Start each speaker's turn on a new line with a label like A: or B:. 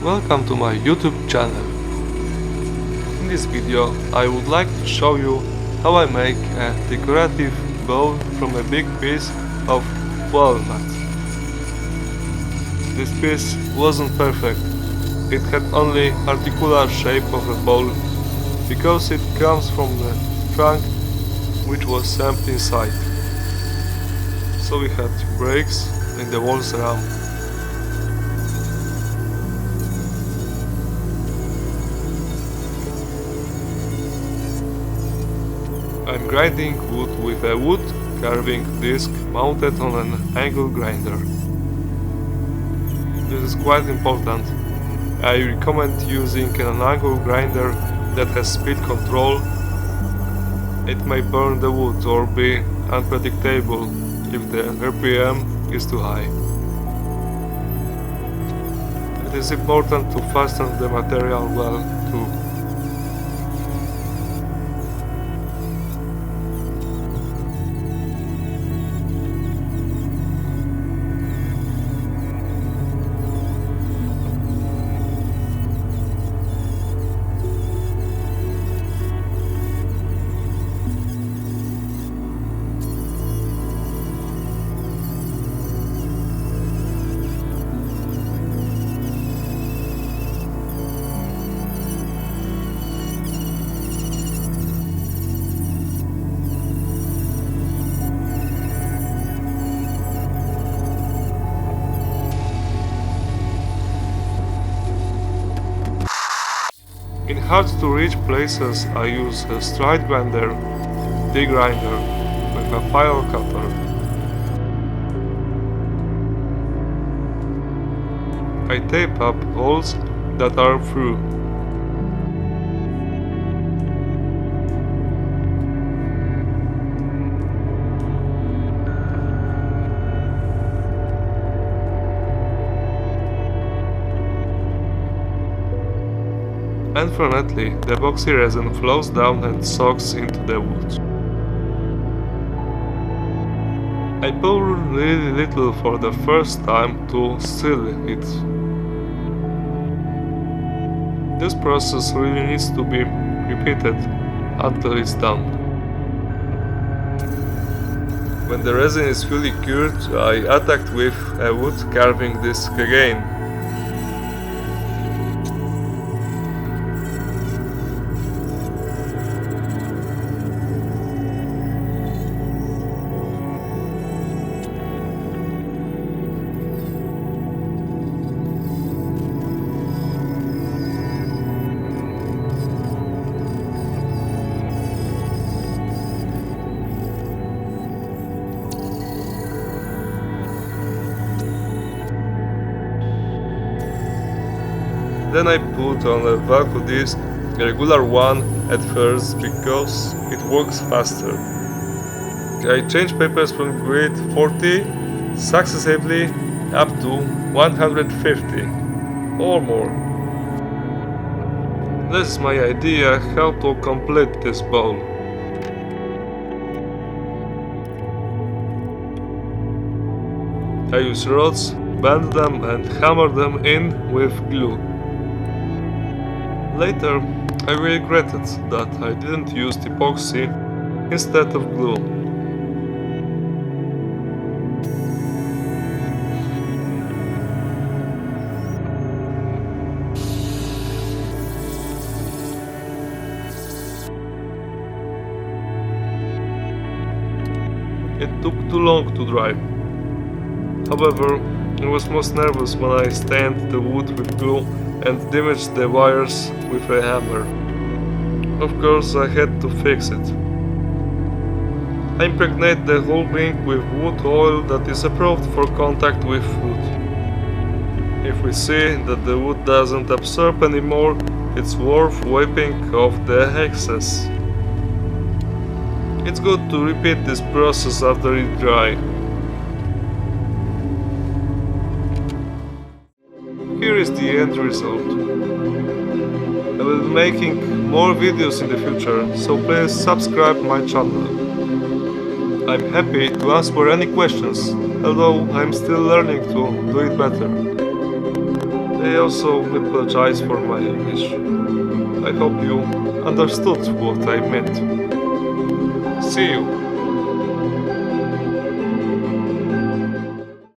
A: Welcome to my YouTube channel. In this video I would like to show you how I make a decorative bowl from a big piece of walnut. This piece wasn't perfect, it had only articular shape of a bowl because it comes from the trunk which was stamped inside. So we had breaks in the walls around. I'm grinding wood with a wood carving disc mounted on an angle grinder. This is quite important. I recommend using an angle grinder that has speed control. It may burn the wood or be unpredictable if the RPM is too high. It is important to fasten the material well too. In hard-to-reach places I use a stride grinder, D-grinder, with a file cutter. I tape up holes that are through. Unfortunately, the epoxy resin flows down and soaks into the wood. I pour really little for the first time to seal it. This process really needs to be repeated until it's done. When the resin is fully cured, I attack with a wood carving disc again. Then I put on a Velcro disc, a regular one at first because it works faster. I change papers from grade 40 successively up to 150 or more. This is my idea how to complete this bowl. I use rods, bend them and hammer them in with glue. Later, I regretted that I didn't use epoxy instead of glue. It took too long to dry. However, I was most nervous when I stained the wood with glue and damaged the wires with a hammer. Of course, I had to fix it. I impregnate the whole ring with wood oil that is approved for contact with wood. If we see that the wood doesn't absorb anymore, it's worth wiping off the excess. It's good to repeat this process after it dries. Here is the end result. I will be making more videos in the future, so please subscribe my channel. I'm happy to answer any questions, although I'm still learning to do it better. I also apologize for my English. I hope you understood what I meant. See you.